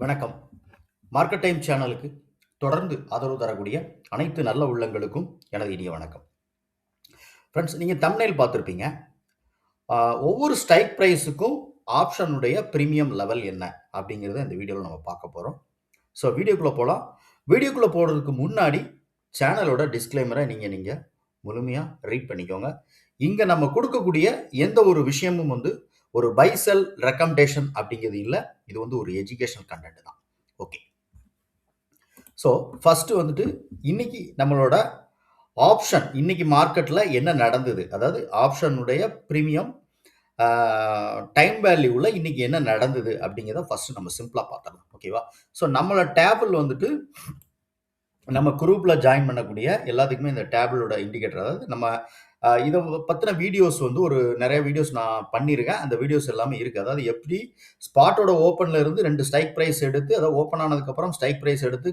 வணக்கம். Market time சேனலுக்கு தொடர்ந்து ஆதரவு தரக்கூடிய அனைத்து நல்ல உள்ளங்களுக்கும் எனது இனிய வணக்கம். ஃப்ரெண்ட்ஸ், நீங்க தம்ப்நெயில் பார்த்திருப்பீங்க. ஆ ஒவ்வொரு ஸ்ட்ரைக் பிரைஸுக்கும் ஆப்ஷனுடைய பிரீமியம் லெவல் என்ன அப்படிங்கிறத இந்த வீடியோல நம்ம பார்க்க போறோம். ஸோ வீடியோக்குள்ள போலாம். வீடியோக்குள்ள போறதுக்கு முன்னாடி சேனலோட டிஸ்க்ளைமர நீங்க முழுமையா ரீட் பண்ணிக்கோங்க. இங்க நம்ம குடுக்கக்கூடிய எந்த ஒரு விஷயமும் ஒரு பை, செல் ரெக்கமெண்டேஷன் அப்படிங்கிறது இல்ல. இது ஒரு எஜுகேஷனல் கன்டென்ட் தான். ஓகே. ஸோ ஃபர்ஸ்ட் இன்னைக்கு நம்மளோட ஆப்ஷன் இன்னைக்கு மார்க்கெட்ல என்ன நடந்தது? அதாவது ஆப்ஷனுடைய பிரீமியம் டைம் வேல்யூல இன்னைக்கு என்ன நடந்தது அப்படிங்கிறத ஃபர்ஸ்ட் நம்ம சிம்பிளா பார்த்துடலாம். ஓகேவா? ஸோ நம்மளோட டேபிள் நம்ம குரூப்ல ஜாயின் பண்ணக்கூடிய எல்லாத்துக்குமே இந்த டேபிளோட இண்டிகேட்டர், அதாவது நம்ம இத பத்தின வீடியோஸ் ஒரு நெறைய வீடியோஸ் நான் பண்ணியிருக்கேன். அந்த வீடியோஸ் எல்லாமே இருக்கு. அதாவது எப்படி ஸ்பாட்டோட ஓப்பன்ல இருந்து 2 ஸ்ட்ரைக் பிரைஸ் எடுத்து, அதாவது ஓப்பன் ஆனதுக்கப்புறம் ஸ்ட்ரைக் பிரைஸ் எடுத்து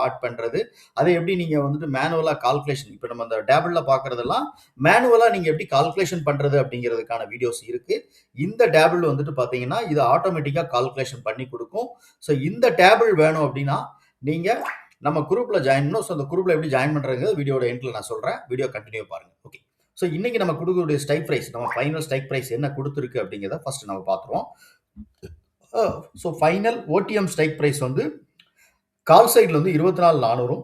ஆட் பண்றது. அதை எப்படி நீங்க மேனுவலா கால்குலேஷன், இப்ப நம்ம அந்த டேபிள்ல பார்க்கறதெல்லாம் மேனுவலா நீங்க எப்படி கால்குலேஷன் பண்றது அப்படிங்கிறதுக்கான வீடியோஸ் இருக்கு. இந்த டேபிள் பார்த்தீங்கன்னா, இது ஆட்டோமேட்டிக்கா கால்குலேஷன் பண்ணி குடுக்கும். ஸோ இந்த டேபிள் வேணும் அப்படின்னா, நீங்க நம்ம குரூப்ல ஜாயின் பண்ணணும். ஸோ அந்த குரூப்ல எப்படி ஜாயின் பண்றதுங்கிறது வீடியோட எண்ட்ல நான் சொல்றேன். வீடியோ கன்டினியூ பாருங்க. ஓகே. ஸோ இன்னைக்கு நம்ம குடுக்கக்கூடிய ஸ்ட்ரைக் பிரைஸ், நம்ம ஃபைனல் ஸ்ட்ரைக் பிரைஸ் என்ன குடுத்திருக்கு அப்படிங்கிறத ஃபர்ஸ்ட் நம்ம பார்த்துருவோம். So final OTM strike price call சைடுல 24,400ம்,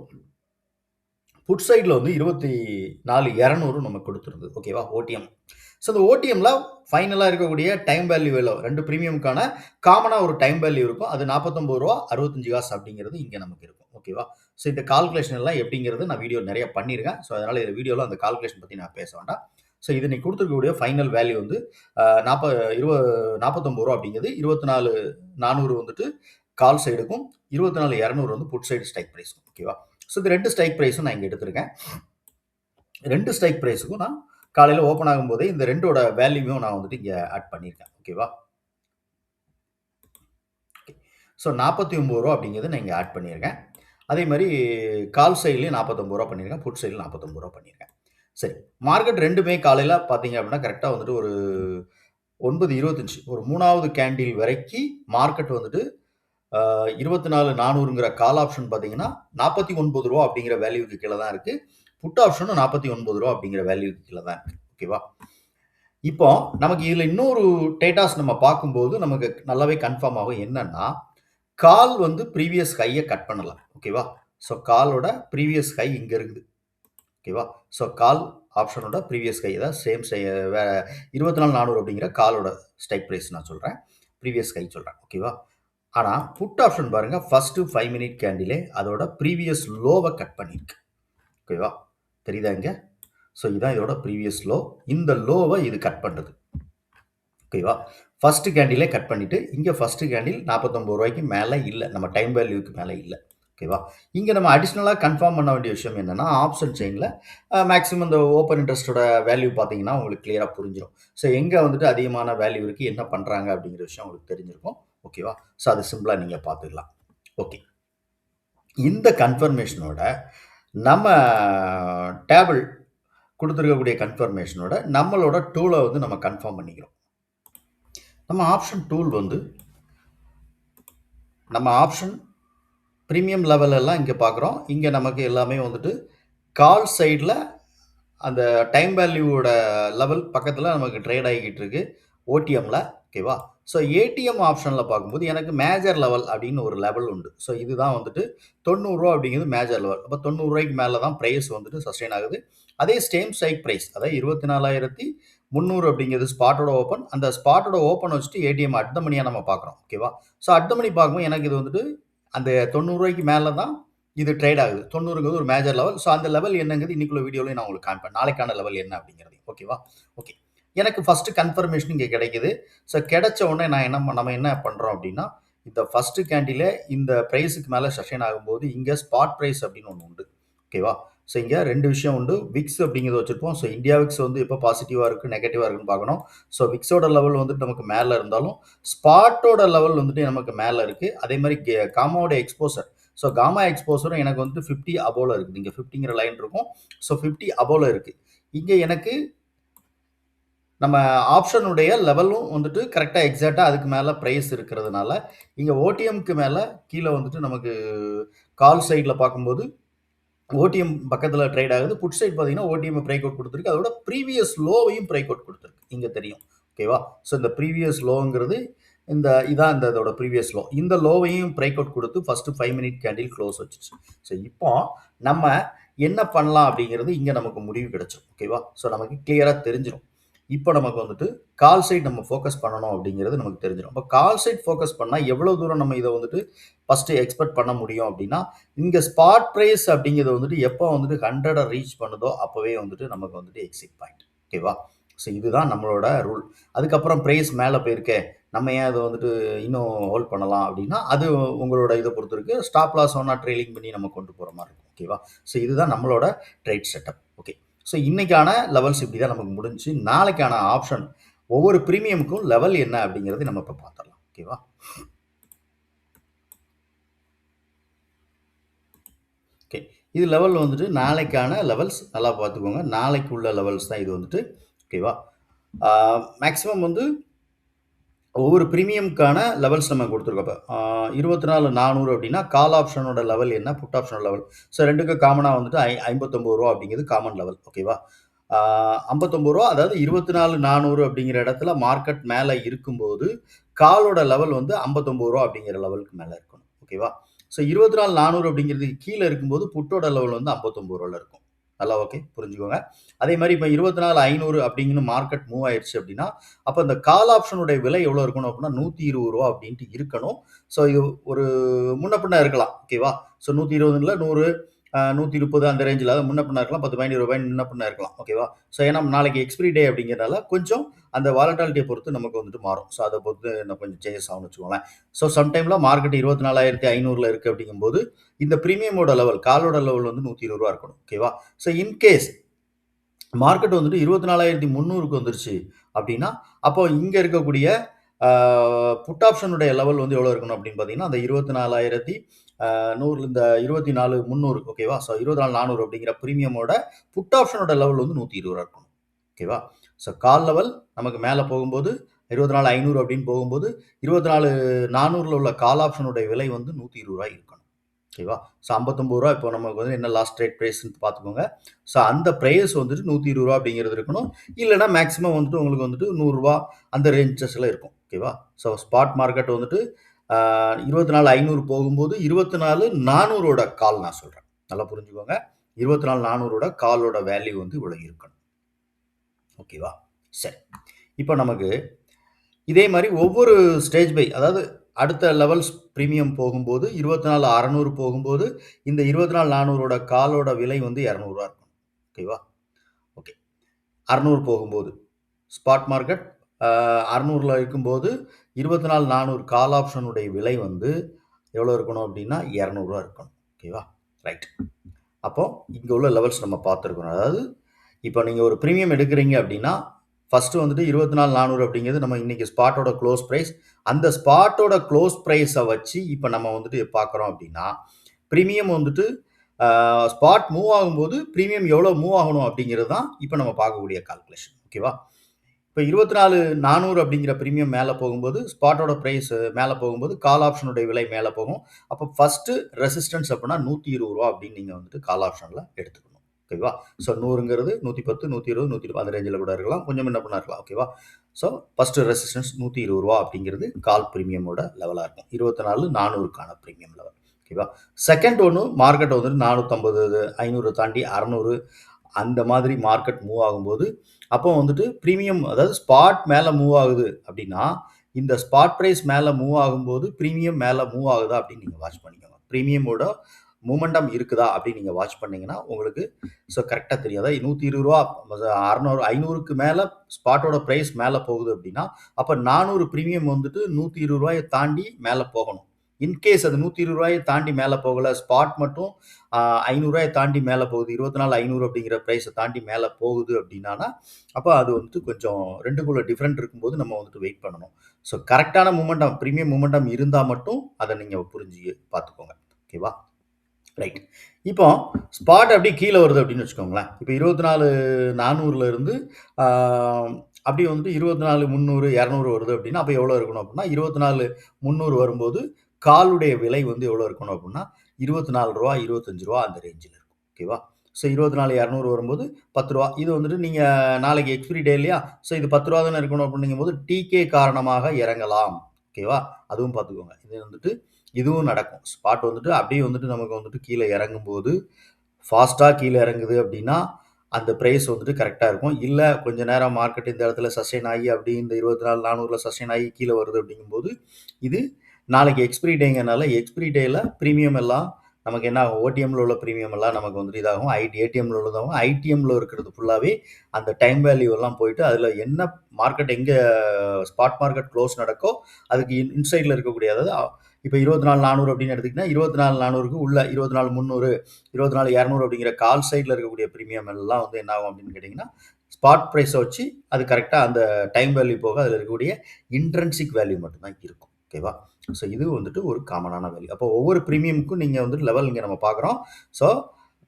புட் சைடுல 24,200 நமக்கு கொடுத்திருந்தது. ஓகேவா? ஓடிஎம். ஸோ இந்த ஓடிஎம்ல ஃபைனலா இருக்கக்கூடிய டைம் வேல்யூ 2 பிரீமியம்க்கான காமனா ஒரு டைம் வேல்யூ இருக்கும். அது ரூ. 49.65 அப்படிங்கிறது இங்க நமக்கு இருக்கும். ஓகேவா? ஸோ இந்த கால்குலேஷன் எல்லாம் எப்படிங்கிறது நான் வீடியோ நிறைய பண்ணியிருக்கேன். ஸோ அதனால இந்த வீடியோல அந்த கால்குலேஷன் பத்தி நான் பேச வேண்டாம். ஸோ இது நீ கொடுத்துருக்கக்கூடிய ஃபைனல் வேல்யூ ரூ. 49 அப்படிங்கிறது 24,400 கால் சைடுக்கும், 24,200 புட் சைடு ஸ்ட்ரைக் பிரைஸ். ஓகேவா? ஸோ இந்த 2 ஸ்ட்ரைக் பிரைஸும் நான் இங்க எடுத்திருக்கேன். 2 ஸ்ட்ரைக் பிரைஸுக்கும் நான் காலையில ஓப்பன் ஆகும்போதே இந்த 2ஓட வேல்யூமையும் நான் இங்க ஆட் பண்ணியிருக்கேன். ஓகேவா? ஸோ ரூ. 49 அப்படிங்கிறது நான் இங்க ஆட் பண்ணியிருக்கேன். அதே மாதிரி கால் சைட்லயும் ரூ. 49 பண்ணியிருக்கேன். புட் சைடுல ரூ. 49 பண்ணியிருக்கேன். சரி. மார்க்கெட் 2மே காலையில பார்த்தீங்க அப்படின்னா கரெக்ட்டா ஒரு 9:25 ஒரு 3வது கேண்டில் வரைக்கும் மார்க்கெட் 24,400ங்கிற கால் ஆப்ஷன் பார்த்தீங்கன்னா ரூ. 49 அப்படிங்கிற வேல்யூக்கு கீழ தான் இருக்கு. புட் ஆப்ஷனும் ரூ. 49 அப்படிங்கிற வேல்யூக்கு கீழ தான் இருக்கு. ஓகேவா? இப்போ நமக்கு இதுல இன்னொரு டேட்டாஸ் நம்ம பார்க்கும்போது நமக்கு நல்லாவே கன்ஃபார்ம் ஆகும். என்னன்னா, கால் ப்ரீவியஸ் ஹைய கட் பண்ணல. ஓகேவா? ஸோ காலோட ப்ரீவியஸ் ஹை இங்க இருக்குது. ஓகேவா? ஸோ கால் ஆப்ஷனோட ப்ரீவியஸ் ஹை தான் சேம் 24,400 அப்படிங்கிற காலோட ஸ்ட்ரைக் பிரைஸ் நான் சொல்றேன். ப்ரீவியஸ் ஹை சொல்றேன். ஓகேவா? ஆனா புட் ஆப்ஷன் பாருங்க, ஃபர்ஸ்ட் 5 மினிட் கேண்டிலே அதோட ப்ரீவியஸ் லோவ கட் பண்ணிருக்கு. ஓகேவா? தெரியுதா இங்க? ஸோ இதான் இதோட ப்ரீவியஸ் லோ. இந்த லோவ இது கட் பண்றது. ஓகேவா? ஃபர்ஸ்ட் கேண்டிலே கட் பண்ணிட்டு, இங்க ஃபர்ஸ்ட் கேண்டில் ரூ. 49க்கு மேல இல்ல. நம்ம டைம் வேல்யூக்கு மேல இல்ல. ஓகேவா? இங்க நம்ம அடிஷனலா கன்ஃபார்ம் பண்ண வேண்டிய விஷயம் என்னன்னா, ஆப்ஷன் செயின்ல மேக்ஸிமம் இந்த ஓப்பன் இன்ட்ரெஸ்ட்டோட வேல்யூ பார்த்தீங்கன்னா, உங்களுக்கு கிளியரா புரிஞ்சிரும். ஸோ எங்க அதிகமான வேல்யூ இருக்கு, என்ன பண்றாங்க அப்படிங்கிற விஷயம் உங்களுக்கு தெரிஞ்சிருக்கும். ஓகேவா? ஸோ அது சிம்பிளா நீங்க பார்த்துக்கலாம். ஓகே. இந்த கன்ஃபர்மேஷனோட நம்ம டேபிள் குடுத்திருக்கக்கூடிய கன்ஃபர்மேஷனோட நம்மளோட டூல நம்ம கன்ஃபார்ம் பண்ணிக்கிறோம். நம்ம ஆப்ஷன் டூல் நம்ம ஆப்ஷன் பிரீமியம் லெவல் எல்லாம் இங்க பார்க்குறோம். இங்க நமக்கு எல்லாமே கால் சைடுல அந்த டைம் வேல்யூவோட லெவல் பக்கத்துல நமக்கு ட்ரேட் ஆகிக்கிட்டு இருக்கு. ஓடிஎம்ல. ஓகேவா? ஸோ ஏடிஎம் ஆப்ஷன்ல பார்க்கும்போது எனக்கு மேஜர் லெவல் அப்படின்னு ஒரு லெவல் உண்டு. ஸோ இதுதான் ரூ. 90 அப்படிங்கிறது மேஜர் லெவல். அப்ப ரூ. 90க்கு மேல தான் பிரைஸ் சஸ்டெயின் ஆகுது. அதே சேம் ஸ்ட்ரைக் பிரைஸ், அதாவது 24,300 அப்படிங்கிறது ஸ்பாட்டோட ஓப்பன். அந்த ஸ்பாட்டோட ஓப்பன் வச்சுட்டு ஏடிஎம் அட் த மணியா நம்ம பார்க்குறோம். ஓகேவா? ஸோ அட் த மணி பார்க்கும்போது எனக்கு இது அந்த ரூ. 90க்கு மேல தான் இது ட்ரேட் ஆகுது. 90ங்கிறது ஒரு மேஜர் லெவல். ஸோ அந்த லெவல் என்னங்கிறது இன்னைக்குள்ள வீடியோலயும் நான் உங்களுக்கு காண்பேன். நாளைக்கான லெவல் என்ன அப்படிங்கிறது. ஓகேவா? ஓகே. எனக்கு ஃபர்ஸ்ட் கன்ஃபர்மேஷன் இங்க கிடைக்குது. ஸோ கிடைச்ச உடனே நம்ம என்ன பண்றோம் அப்படின்னா, இந்த ஃபர்ஸ்ட் கேண்டில இந்த பிரைஸ்க்கு மேல சஸ்டெயின் ஆகும்போது இங்க ஸ்பாட் பிரைஸ் அப்படின்னு ஒண்ணு உண்டு. ஓகேவா? ஸோ இங்க 2 விஷயம் உண்டு. விக்ஸ் அப்படிங்கிறத வச்சிருப்போம். ஸோ இந்தியா விக்ஸ் எப்ப பாசிட்டிவா இருக்கு, நெகட்டிவா இருக்குன்னு பார்க்கணும். ஸோ விக்ஸோட லெவல் நமக்கு மேல இருந்தாலும், ஸ்பாட்டோட லெவல் நமக்கு மேல இருக்கு. அதே மாதிரி காமாவோட எக்ஸ்போசர். ஸோ காமா எக்ஸ்போசரும் எனக்கு 50 அபோவ்ல இருக்குது. இங்க 50ங்கிற லைன் இருக்கும். ஸோ 50 அபோவ்ல இருக்கு. இங்க எனக்கு நம்ம ஆப்ஷனுடைய லெவலும் வந்துட்டு கரெக்ட்டா எக்ஸாக்ட்டா அதுக்கு மேல பிரைஸ் இருக்கிறதுனால, இங்க ஓடிஎம்க்கு மேல கீழ வந்துட்டு நமக்கு கால் சைட்ல பார்க்கும்போது, ஓடிஎம் பக்கத்துல ட்ரேட் ஆகுது. புட் சைட் பார்த்தீங்கன்னா, ஓடிஎம் பிரேக் அவுட் குடுத்திருக்கு. அதோட ப்ரீவியஸ் லோவையும் பிரேக் அவுட் குடுத்திருக்கு. இங்க தெரியும். ஓகேவா? ஸோ இந்த ப்ரீவியஸ் லோங்கிறது இதான் இதோட ப்ரீவியஸ் லோ. இந்த லோவையும் பிரேக் அவுட் குடுத்து ஃபர்ஸ்ட் 5 மினிட் கேண்டில் க்ளோஸ் வச்சுச்சு. ஸோ இப்போ நம்ம என்ன பண்ணலாம் அப்படிங்கிறது இங்க நமக்கு முடிவு கிடைச்சிரும். ஓகேவா? ஸோ நமக்கு கிளியரா தெரிஞ்சிரும். இப்போ நமக்கு வந்துட்டு கால் சைட் நம்ம ஃபோக்கஸ் பண்ணணும் அப்படிங்கிறது நமக்கு தெரிஞ்சிரும். அப்ப கால் சைட் ஃபோக்கஸ் பண்ணா எவ்வளவு தூரம் நம்ம இத வந்துட்டு ஃபர்ஸ்ட் எக்ஸ்பெக்ட் பண்ண முடியும் அப்படின்னா, இங்க ஸ்பாட் பிரைஸ் அப்படிங்கிறது வந்துட்டு எப்போ வந்துட்டு 100 ரீச் பண்ணுதோ அப்பவே வந்துட்டு நமக்கு வந்துட்டு எக்ஸிட் பாயிண்ட். ஓகேவா? ஸோ இதுதான் நம்மளோட ரூல். அதுக்கப்புறம் பிரைஸ் மேல போயிருக்கே, நம்ம ஏன் அத வந்துட்டு இன்னும் ஹோல்ட் பண்ணலாம் அப்படின்னா, அது உங்களோட இத பொறுத்து இருக்கு. ஸ்டாப் லாஸ் வேணா ட்ரெய்லிங் பண்ணி நம்ம கொண்டு போற மாரி இருக்கும். ஓகேவா? ஸோ இதுதான் நம்மளோட ட்ரேட் செட்டப். ஓகே. ஸோ இன்னைக்கான லெவல்ஸ் இப்படி தான் நமக்கு முடிஞ்சுச்சு. நாளைக்கான ஆப்ஷன் ஒவ்வொரு பிரீமியமுக்கும் லெவல் என்ன அப்படிங்கிறத நம்ம இப்ப பார்த்துடலாம். ஓகேவா? ஓகே. இது லெவல் வந்துட்டு நாளைக்கான லெவல்ஸ் நல்லா பார்த்துக்கோங்க. நாளைக்கு உள்ள லெவல்ஸ் தான் இது வந்துட்டு. ஓகேவா? மேக்ஸிமம் வந்து ஒவ்வொரு பிரீமியம்க்கான லெவல்ஸ் நம்ம கொடுத்துருக்கோம். இப்போ 24,400 அப்படின்னா கால் ஆப்ஷனோட லெவல் என்ன, புட் ஆப்ஷனோட லெவல். ஸோ 2க்கும் காமனா வந்துட்டு ரூ. 59 அப்படிங்கிறது காமன் லெவல். ஓகேவா? ரூ. 59 அதாவது 24,400 அப்படிங்கிற இடத்துல மார்க்கெட் மேல இருக்கும்போது, காலோட லெவல் வந்து ரூ. 59 அப்படிங்கிற லெவலுக்கு மேல இருக்கணும். ஓகேவா? ஸோ 24,400 அப்படிங்கிறதுக்கு கீழ இருக்கும்போது, புட்டோட லெவல் வந்து ரூ. 59 இருக்கும். நல்லா ஓகே, புரிஞ்சுக்கோங்க. அதே மாரி இப்ப 24,500 அப்படிங்கன்னு மார்க்கெட் மூவ் ஆயிருச்சு அப்படின்னா, அப்ப இந்த கால் ஆப்ஷனுடைய விலை எவ்வளோ இருக்கணும் அப்படின்னா, ரூ. 120 அப்படின்ட்டு இருக்கணும். ஸோ இது ஒரு முன்ன பின்ன இருக்கலாம். ஓகேவா? ஸோ 120ல 100 130 அந்த ரேஞ்சில அதாவது முன்ன பின்ன இருக்கலாம். 10, 15, 20 முன்ன பின்ன இருக்கலாம். ஓகேவா? ஸோ ஏன்னா நாளைக்கு எக்ஸ்பைரி டே அப்படிங்கிறனால கொஞ்சம் அந்த வாலட்டாலிட்டிய பொறுத்து நமக்கு வந்துட்டு மாறும். ஸோ அத பொறுத்து இன்னும் கொஞ்சம் சேஞ்சஸ் ஆகும்னு வச்சுக்கோங்களேன். ஸோ சம்டைம்ல மார்க்கெட் 24,500ல இருக்கு அப்படிங்கும்போது, இந்த பிரீமியமோட லெவல், காலோட லெவல் வந்து ரூ. 120 இருக்கணும். ஓகேவா? ஸோ இன்கேஸ் மார்க்கெட் வந்துட்டு 24,300க்கு வந்துருச்சு அப்படின்னா, அப்போ இங்க இருக்கக்கூடிய புட் ஆப்ஷனுடைய லெவல் வந்து எவ்வளோ இருக்கணும் அப்படின்னு பார்த்தீங்கன்னா, அந்த 24,100 இந்த 24,300 ஓகேவா? ஸோ 24,400 அப்படிங்கிற பிரீமியமோட புட் ஆப்ஷனோட லெவல் வந்து 120 இருக்கணும். ஓகேவா? ஸோ கால் லெவல் நமக்கு மேல போகும்போது 24,500 அப்படின்னு போகும்போது, 24,400ல உள்ள கால் ஆப்ஷனுடைய விலை வந்து ரூ. 120 இருக்கணும். ஓகேவா? ஸோ ரூ. 59 இப்போ நமக்கு வந்து என்ன லாஸ்ட் ரேட் பிரைஸ்ன்னு பார்த்துக்கோங்க. ஸோ அந்த பிரைஸ் வந்துட்டு ரூ. 120 அப்படிங்கிறது இருக்கணும். இல்லன்னா மேக்ஸிமம் வந்துட்டு உங்களுக்கு வந்துட்டு ரூ. 100 அந்த ரேஞ்சஸ்ல இருக்கும். ஓகேவா? ஸோ ஸ்பாட் மார்க்கெட் வந்துட்டு 24,500 போகும்போது 24,400ஓட கால் நான் சொல்றேன். நல்லா புரிஞ்சுக்கோங்க. 24,400ஓட காலோட வேல்யூ வந்து இவ்வளோ இருக்கணும். ஓகேவா? சரி. இப்போ நமக்கு இதே மாரி ஒவ்வொரு ஸ்டேஜ் பை அதாவது அடுத்த லெவல்ஸ் பிரீமியம் போகும்போது 24,600 போகும்போது, இந்த 24,400ஓட காலோட விலை வந்து ரூ. 200 இருக்கும். ஓகேவா? ஓகே. 600 போகும்போது. ஸ்பாட் மார்க்கெட் 600ல இருக்கும்போது 24,400 கால் ஆப்ஷனுடைய விலை வந்து எவ்வளோ இருக்கணும் அப்படின்னா ரூ. 200 இருக்கணும். ஓகேவா? ரைட். அப்போ இங்க உள்ள லெவல்ஸ் நம்ம பார்த்துருக்கிறோம். அதாவது இப்போ நீங்க ஒரு பிரீமியம் எடுக்கிறீங்க அப்படின்னா, ஃபர்ஸ்ட் வந்துட்டு 24,400 அப்படிங்கிறது நம்ம இன்னைக்கு ஸ்பாட்டோட க்ளோஸ் பிரைஸ். அந்த ஸ்பாட்டோட க்ளோஸ் பிரைஸ வச்சு இப்ப நம்ம வந்துட்டு பார்க்குறோம் அப்படின்னா, பிரீமியம் வந்துட்டு ஸ்பாட் மூவ் ஆகும்போது பிரீமியம் எவ்வளோ மூவ் ஆகணும் அப்படிங்கிறது தான் இப்ப நம்ம பார்க்கக்கூடிய கால்குலேஷன். ஓகேவா? இப்ப 24,400 அப்படிங்கிற பிரீமியம் மேல போகும்போது, ஸ்பாட்டோட பிரைஸ் மேல போகும்போது, கால் ஆப்ஷனுடைய விலை மேல போகும். அப்ப ஃபர்ஸ்ட் ரெசிஸ்டன்ஸ் அப்படின்னா ரூ. 120 அப்படின்னு நீங்க வந்துட்டு கால் ஆப்ஷன்ல எடுத்துக்கணும். ஓகேவா? ஸோ 100ங்கிறது 110, 120, 120 அந்த ரேஞ்சில கூட இருக்கலாம். கொஞ்சம் முன்ன பின்ன இருக்கலாம். ஓகேவா? ஸோ ஃபர்ஸ்ட் ரெசிஸ்டன்ஸ் ரூ. 120 அப்படிங்கிறது கால் பிரீமியமோட லெவலா இருக்கும். 24,400க்கான பிரீமியம் லெவல். ஓகேவா? செகண்ட் ஒண்ணு மார்க்கெட் வந்துட்டு 450, 500 தாண்டி 600 அந்த மாதிரி மார்க்கெட் மூவ் ஆகும்போது, அப்போ வந்துட்டு பிரீமியம் அதாவது ஸ்பாட் மேல மூவ் ஆகுது அப்படின்னா, இந்த ஸ்பாட் பிரைஸ் மேல மூவ் ஆகும்போது, பிரீமியம் மேல மூவ் ஆகுதா அப்படின்னு நீங்க வாட்ச் பண்ணிக்கோங்க. பிரீமியமோட மொமெண்டம் இருக்குதா அப்படின்னு நீங்க வாட்ச் பண்ணீங்கன்னா, உங்களுக்கு கரெக்ட்டா தெரியும். அதாவது ரூ. 120 600 500க்கு மேல ஸ்பாட்டோட பிரைஸ் மேல போகுது அப்படின்னா, அப்ப 400 பிரீமியம் வந்துட்டு ரூ. 120 தாண்டி மேல போகணும். இன்கேஸ் அது ரூ. 120 தாண்டி மேல போகல, ஸ்பாட் மட்டும் ரூ. 500 தாண்டி மேல போகுது. 24,500 அப்படிங்கிற பிரைஸ தாண்டி மேல போகுது அப்படின்னானா, அப்ப அது வந்துட்டு கொஞ்சம் 2க்குள்ள டிஃபரெண்ட் இருக்கும்போது நம்ம வந்துட்டு வெயிட் பண்ணணும். கரெக்ட்டான மொமெண்டம், பிரீமியம் மொமெண்டம் இருந்தா மட்டும் அத நீங்க புரிஞ்சு பார்த்துக்கோங்க. ஓகேவா? ரைட். இப்போ ஸ்பாட் அப்படியே கீழ வருது அப்படின்னு வச்சுக்கோங்களேன். இப்ப 24,400ல இருந்து ஆ அப்படி வந்துட்டு 24 300 200 வருது அப்படின்னா அப்போ எவ்வளோ இருக்கணும் அப்படின்னா 24 300 வரும்போது காலுடைய விலை வந்து எவ்வளோ இருக்கணும் அப்படின்னா ரூ. 24 ரூ. 25 அந்த ரேஞ்சில் இருக்கும். ஓகேவா? ஸோ 24 200 வரும்போது ரூ. 10. இது வந்துட்டு நீங்கள் நாளைக்கு எக்ஸ்பிரி டே இல்லையா? ஸோ இது ரூ. 10 தானே இருக்கணும் அப்படிங்கும்போது டிகே காரணமாக இறங்கலாம். ஓகேவா? அதுவும் பார்த்துக்கோங்க. இது வந்துட்டு இதுவும் நடக்கும். ஸ்பாட் வந்துட்டு அப்படியே வந்துட்டு நமக்கு வந்துட்டு கீழே இறங்கும்போது ஃபாஸ்ட்டாக கீழே இறங்குது அப்படின்னா அந்த ப்ரைஸ் வந்துட்டு கரெக்டாக இருக்கும். இல்லை கொஞ்ச நேரம் மார்க்கெட் இந்த இடத்துல சஸ்டெயின் ஆகி அப்படி இந்த 24 400 சஸ்டெயின் ஆகி கீழே வருது அப்படிங்கும்போது இது நாளைக்கு எக்ஸ்பிரி டேங்கிறனால எக்ஸ்பிரி டேயில் ப்ரீமியம் எல்லாம் நமக்கு என்ன ஆகும், ஓடிஎம்ல உள்ள ப்ரீமியம் எல்லாம் நமக்கு வந்துட்டு இதாகும், ஏடிஎம்ல உள்ளதாகும். ஐடிஎம்ல இருக்கிறது ஃபுல்லாகவே அந்த டைம் வேல்யூ எல்லாம் போயிட்டு அதில் என்ன மார்க்கெட் எங்கே ஸ்பாட் மார்க்கெட் க்ளோஸ் நடக்கோ அதுக்கு இன்சைடில் இருக்கக்கூடிய, அதாவது இப்போ 24 400 அப்படின்னு எடுத்துக்கிட்டா 24 400க்கு உள்ள 24 300 24 200 அப்படிங்கிற கால் சைடில் இருக்கக்கூடிய ப்ரீமியம் எல்லாம் வந்து என்ன ஆகும் அப்படின்னு கேட்டிங்கன்னா ஸ்பாட் ப்ரைஸை வச்சு அது கரெக்டாக அந்த டைம் வேல்யூ போக அதில் இருக்கக்கூடிய இன்ட்ரென்சிக் வேல்யூ மட்டும்தான் இருக்கும். ஓகேவா? ஸோ இது வந்துட்டு ஒரு காமனான வேல்யூ. அப்போ ஒவ்வொரு ப்ரீமியமுக்கும் நீங்கள் வந்துட்டு லெவல் இங்கே நம்ம பார்க்குறோம். ஸோ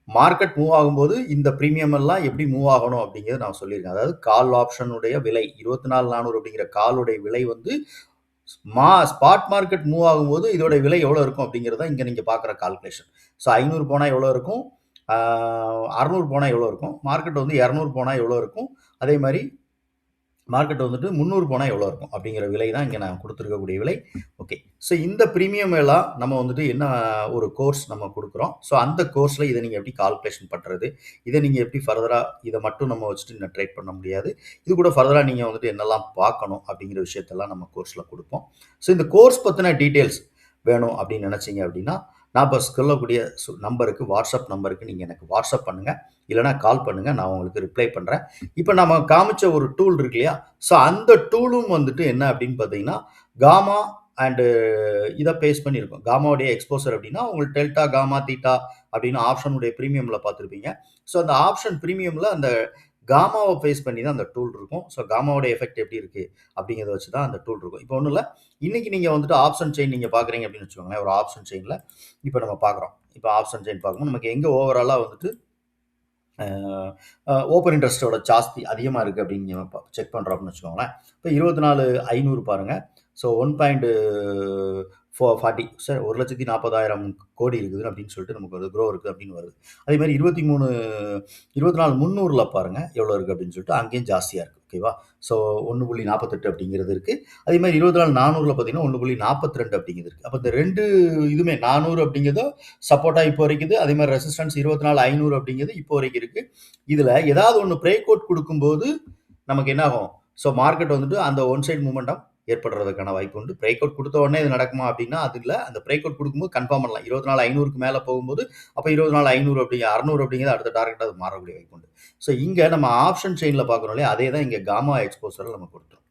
மார்க்கெட் மூவ் ஆகும்போது இந்த ப்ரீமியம் எல்லாம் எப்படி மூவ் ஆகணும் அப்படிங்கிறது நான் சொல்லியிருக்கேன். அதாவது கால் ஆப்ஷனுடைய விலை 24 400 அப்படிங்கிற காலுடைய விலை வந்து ஸ்பாட் மார்க்கெட் மூவ் ஆகும்போது இதோட விலை எவ்வளோ இருக்கும் அப்படிங்கிறத இங்கே நீங்கள் பார்க்குற கால்குலேஷன். ஸோ 500 போனால் எவ்வளோ இருக்கும், 600 போனால் எவ்வளோ இருக்கும், மார்க்கெட் வந்து 200 போனால் எவ்வளோ இருக்கும், அதே மாதிரி மார்க்கெட் வந்துட்டு 300 போனால் எவ்வளோ இருக்கும் அப்படிங்கிற விலை தான் இங்கே நான் கொடுத்துருக்கக்கூடிய விலை. ஓகே. ஸோ இந்த ப்ரீமியம் எல்லாம் நம்ம வந்துட்டு என்ன ஒரு கோர்ஸ் நம்ம கொடுக்குறோம். ஸோ அந்த கோர்ஸில் இதை நீங்கள் எப்படி கால்குலேஷன் பண்ணுறது, இதை நீங்கள் எப்படி ஃபர்தராக இதை மட்டும் நம்ம வச்சுட்டு இன்னும் ட்ரேட் பண்ண முடியாது, இது கூட ஃபர்தராக நீங்கள் வந்துட்டு என்னெல்லாம் பார்க்கணும் அப்படிங்கிற விஷயத்தெல்லாம் நம்ம கோர்ஸில் கொடுப்போம். ஸோ இந்த கோர்ஸ் பற்றின டீட்டெயில்ஸ் வேணும் அப்படின்னு நினச்சிங்க அப்படின்னா நான் இப்போ சொல்லக்கூடிய நம்பருக்கு, வாட்ஸ்அப் நம்பருக்கு நீங்கள் எனக்கு வாட்ஸ்அப் பண்ணுங்கள், இல்லைனா கால் பண்ணுங்கள், நான் உங்களுக்கு ரிப்ளை பண்ணுறேன். இப்போ நம்ம காமிச்ச ஒரு டூல் இருக்கு இல்லையா? ஸோ அந்த டூலும் வந்துட்டு என்ன அப்படின்னு பார்த்தீங்கன்னா காமா அண்டு இதை பேஸ் பண்ணியிருக்கும். காமாவுடைய எக்ஸ்போசர் அப்படின்னா உங்களுக்கு டெல்டா காமா தீட்டா அப்படின்னு ஆப்ஷனுடைய ப்ரீமியமில் பார்த்துருப்பீங்க. ஸோ அந்த ஆப்ஷன் ப்ரீமியமில் அந்த காமாவை பேஸ் பண்ணி தான் அந்த டூல் இருக்கும். ஸோ காமாவோட எஃபெக்ட் எப்படி இருக்குது அப்படிங்கிறத வச்சு தான் அந்த டூல் இருக்கும். இப்போ ஒன்றும் இல்லை, இன்றைக்கி நீங்கள் வந்துட்டு ஆப்ஷன் செயின் நீங்கள் பார்க்குறீங்க அப்படின்னு வச்சுக்கோங்களேன். ஒரு ஆப்ஷன் செயினில் இப்போ நம்ம பார்க்குறோம். இப்போ ஆப்ஷன் செயின் பார்க்கும்போது நமக்கு எங்கே ஓவராலாக வந்துட்டு ஓப்பன் இன்ட்ரெஸ்ட்டோட ஜாஸ்தி அதிகமாக இருக்குது அப்படின்னு நம்ம செக் பண்ணுறோம் அப்படின்னு வச்சுக்கோங்களேன். இப்போ 24,500 பாருங்கள். ஸோ 1.40 சார் 1,40,000 கோடி இருக்குது அப்படின்னு சொல்லிட்டு நமக்கு ஒரு க்ரோ இருக்குது அப்படின்னு வருது. அதே மாதிரி 24,300 பாருங்கள் எவ்வளோ இருக்குது அப்படின்னு சொல்லிட்டு அங்கேயும் ஜாஸ்தியாக இருக்குது. ஓகேவா? ஸோ 1.48 அப்படிங்கிறது இருக்குது. அதே மாதிரி 24,400 பார்த்தீங்கன்னா 1.42 அப்படிங்கிறது இருக்குது. அப்போ இந்த ரெண்டு இதுவுமே 400 அப்படிங்கிறதோ சப்போர்ட்டாக இப்போ வரைக்குது, அதே மாதிரி ரெசிஸ்டன்ஸ் 24,500 அப்படிங்கிறது இப்போ வரைக்கும் இருக்குது. இதில் ஏதாவது ஒன்று பிரேக் அவுட் கொடுக்கும்போது நமக்கு என்ன ஆகும், ஸோ மார்க்கெட் வந்துட்டு அந்த ஒன் சைட் மூமெண்டம் ஏற்படுறதுக்கான வாய்ப்பு உண்டு. பிரேக் அவுட் கொடுத்த உடனே இது நடக்குமா அப்படின்னா அது இல்லை. அந்த பிரேக் அவுட் கொடுக்கும்போது கன்ஃபார்ம் பண்ணலாம். 24,500க்கு மேலே போகும்போது அப்போ 24,500 அப்படிங்கிற 600 அப்படிங்கிறது அடுத்த டார்கெட் அது மாறக்கூடிய வாய்ப்பு உண்டு. ஸோ இங்கே நம்ம ஆப்ஷன் செயினில் பார்க்குறோம் இல்லையா, அதே தான் இங்கே காமா எக்ஸ்போசரில் நம்ம கொடுத்துரும்.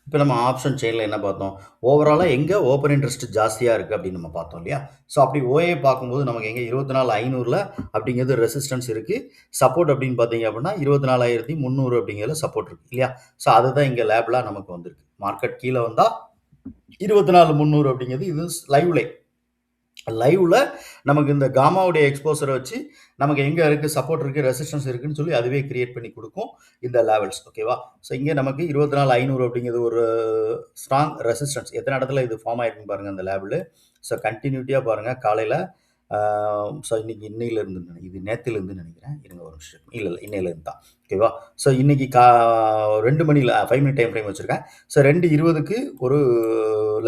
இப்போ நம்ம ஆப்ஷன் செயினில் என்ன பார்த்தோம், ஓவராலாக எங்கே ஓப்பன் இன்ட்ரெஸ்ட் ஜாஸ்தியாக இருக்குது அப்படின்னு நம்ம பார்த்தோம் இல்லையா. ஸோ அப்படி ஓஏ பார்க்கும்போது நமக்கு எங்கே 24,500 அப்படிங்கிறது ரெசிஸ்டன்ஸ் இருக்குது. சப்போர்ட் அப்படின்னு பார்த்தீங்க அப்படின்னா 24,300 அப்படிங்கிறதுல சப்போர்ட் இருக்குது இல்லையா. ஸோ அதுதான் இங்கே லேபிளாக நமக்கு வந்திருக்கு. மார்க்கெட் கீழே வந்தால் 24,300 அப்படிங்கிறது இது லைவ்ல நமக்கு இந்த காமாவுடைய எக்ஸ்போசரை வச்சு நமக்கு எங்கே இருக்குது சப்போர்ட் இருக்குது ரெசிஸ்டன்ஸ் இருக்குன்னு சொல்லி அதுவே கிரியேட் பண்ணி கொடுக்கும் இந்த லெவல்ஸ். ஓகேவா? ஸோ இங்கே நமக்கு 24,500 அப்படிங்கிறது ஒரு ஸ்ட்ராங் ரெசிஸ்டன்ஸ். எத்தனை இடத்துல இது ஃபார்ம் ஆகிருக்குன்னு பாருங்கள் அந்த லேபிள். ஸோ கண்டினியூட்டியாக பாருங்கள் காலையில். ஸோ இன்றைக்கி இன்னையிலேருந்து இது நேற்றுலேருந்து நினைக்கிறேன், இருங்க ஒரு நிமிஷம், இல்லை இன்னையிலேருந்து தான். ஓகேவா? ஸோ இன்றைக்கி 2 மணியில் 5 மினிட் டைம் ஃப்ரேம் வச்சுருக்கேன். ஸோ 2:20க்கு ஒரு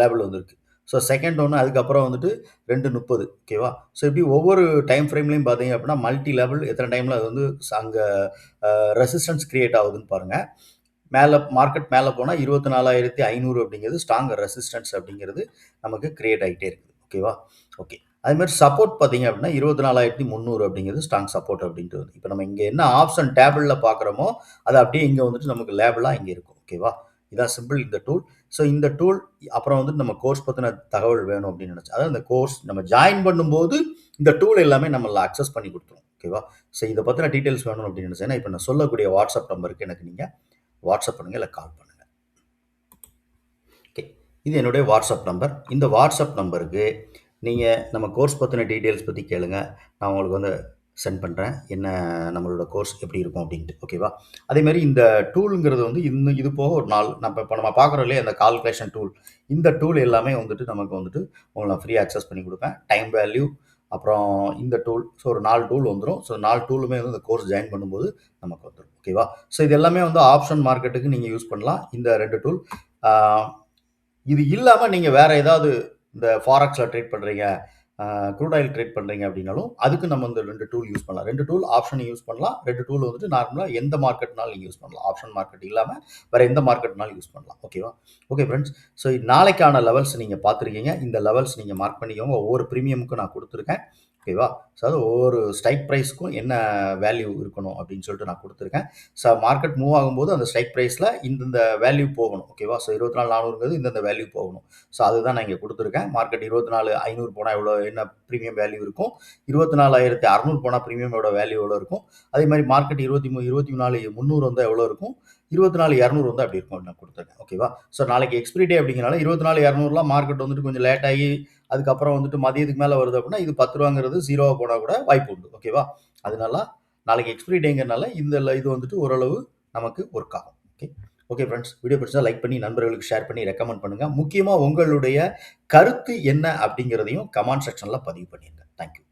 லேபிள் வந்திருக்கு. ஸோ செகண்ட் ஒன்று, அதுக்கப்புறம் வந்துட்டு 2:30. ஓகேவா? ஸோ இப்படி ஒவ்வொரு டைம் ஃப்ரேம்லையும் பார்த்தீங்க அப்படின்னா மல்டி லெவல் எத்தனை டைமில் அது வந்து அங்கே ரெசிஸ்டன்ஸ் கிரியேட் ஆகுதுன்னு பாருங்கள். மேலே மார்க்கெட் மேலே போனால் 24,500 அப்படிங்கிறது ஸ்ட்ராங் ரெசிஸ்டன்ஸ் அப்படிங்கிறது நமக்கு கிரியேட் ஆகிட்டே இருக்குது. ஓகேவா? ஓகே. அதுமாதிரி சப்போர்ட் பார்த்தீங்க அப்படின்னா 24,300 அப்படிங்கிறது ஸ்ட்ராங் சப்போர்ட் அப்படின்ட்டு வந்து இப்போ நம்ம இங்கே என்ன ஆப்ஷன் டேபிளில் பார்க்குறோமோ அது அப்படியே இங்கே வந்துட்டு நமக்கு லேபிளாக இங்கே இருக்கும். ஓகேவா? இதான் சிம்பிள் இந்த டூல். ஸோ இந்த டூல் அப்புறம் வந்துட்டு நம்ம கோர்ஸ் பற்றின தகவல் வேணும் அப்படின்னு நினச்சா, அதாவது இந்த கோர்ஸ் நம்ம ஜாயின் பண்ணும்போது இந்த டூல் எல்லாமே நம்மள அக்சஸ் பண்ணி கொடுத்துரும். ஓகேவா? ஸோ இதை பற்றின டீட்டெயில்ஸ் வேணும் அப்படின்னு நினச்சேன்னா இப்போ நான் சொல்லக்கூடிய வாட்ஸ்அப் நம்பருக்கு எனக்கு நீங்கள் வாட்ஸ்அப் பண்ணுங்கள், இல்லை கால் பண்ணுங்கள். ஓகே, இது என்னுடைய வாட்ஸ்அப் நம்பர். இந்த வாட்ஸ்அப் நம்பருக்கு நீங்கள் நம்ம கோர்ஸ் பற்றின டீட்டெயில்ஸ் பற்றி கேளுங்க. நான் உங்களுக்கு வந்து சென்ட் பண்ணுறேன். என்ன நம்மளோட கோர்ஸ் எப்படி இருக்கும் அப்படின்ட்டு. ஓகேவா? அதேமாரி இந்த டூலுங்கிறது வந்து இன்னும் இது போக ஒரு 4 நம்ம பார்க்குறோம் இல்லையா? இந்த கால்குலேஷன் டூல். இந்த டூல் எல்லாமே வந்துட்டு நமக்கு வந்துட்டு உங்களுக்கு நான் ஃப்ரீ ஆக்சஸ் பண்ணி குடுப்பேன். டைம் வேல்யூ, அப்புறம் இந்த டூல். ஸோ ஒரு 4 டூல் வந்துரும். ஸோ 4 டூலுமே வந்து இந்த கோர்ஸ் ஜாயின் பண்ணும்போது நமக்கு வந்துரும். ஓகேவா? ஸோ இது எல்லாமே வந்து ஆப்ஷன் மார்க்கெட்டுக்கு நீங்க யூஸ் பண்ணலாம். இந்த 2 டூல். ஆ இது இல்லாம நீங்க வேற ஏதாவது இந்த ஃபாரெக்ஸ்ல ட்ரேட் பண்றீங்க, க்ரூட் ஆயில் ட்ரேட் பண்றீங்க அப்படின்னாலும், அதுக்கு நம்ம இந்த 2 டூல் யூஸ் பண்ணலாம். 2 டூல் ஆப்ஷன் யூஸ் பண்ணலாம். 2 டூல் வந்துட்டு நார்மலா எந்த மார்க்கெட்னாலும் நீங்க யூஸ் பண்ணலாம். ஆப்ஷன் மார்க்கெட் இல்லாம வேற எந்த மார்க்கெட்னாலும் யூஸ் பண்ணலாம். ஓகேவா? Okay friends. ஸோ நாளைக்கான லெவல்ஸ் நீங்க பார்த்துருக்கீங்க. இந்த லெவல்ஸ் நீங்க மார்க் பண்ணிக்கோங்க. ஒவ்வொரு பிரீமியமுக்கும் நான் குடுத்துருக்கேன். ஓகேவா? ஸோ அதாவது ஒவ்வொரு ஸ்ட்ரைக் ப்ரைஸ்க்கும் என்ன வேல்யூ இருக்கணும் அப்படின்னு சொல்லிட்டு நான் குடுத்துருக்கேன். ஸோ மார்க்கெட் மூவ் ஆகும்போது அந்த ஸ்ட்ரைக் ப்ரைஸ்ல இந்த வேல்யூ போகணும். ஓகேவா? ஸோ 24,400ங்கிறது இந்தந்த வேல்யூ போகணும். ஸோ அதுதான் நான் இங்க குடுத்துருக்கேன். மார்க்கெட் 24,500 போனா எவ்வளோ என்ன பிரீமியம் வேல்யூ இருக்கும்? 24,600 போனா பிரீமியமோட வேல்யூ எவ்வளோ இருக்கும்? அதே மாரி மார்க்கெட் 24,300 வந்தா எவ்வளோ இருக்கும்? 24,200 வந்தா எப்படி இருக்கும்? நான் குடுத்துருக்கேன். ஓகேவா? ஸோ நாளைக்கு எக்ஸ்பைரி டே அப்படிங்கிறனால 24,200லாம் மார்க்கெட் வந்துட்டு கொஞ்சம் லேட் ஆகி அதுக்கப்புறம் வந்துட்டு மதியத்துக்கு மேல வருது அப்படின்னா, இது ரூ. 10ங்கிறது 0வா போனா கூட வாய்ப்பு உண்டு. ஓகேவா? அதனால நாளைக்கு எக்ஸ்பைரி டேங்கிறனால இது வந்துட்டு ஓரளவு நமக்கு ஒர்க் ஆகும். ஓகே. Okay friends. வீடியோ பிடிச்சா லைக் பண்ணி, நண்பர்களுக்கு ஷேர் பண்ணி, ரெக்கமெண்ட் பண்ணுங்க. முக்கியமா உங்களுடைய கருத்து என்ன அப்படிங்கிறதையும் கமெண்ட் செக்ஷன்ல பதிவு பண்ணிருங்க. Thank you.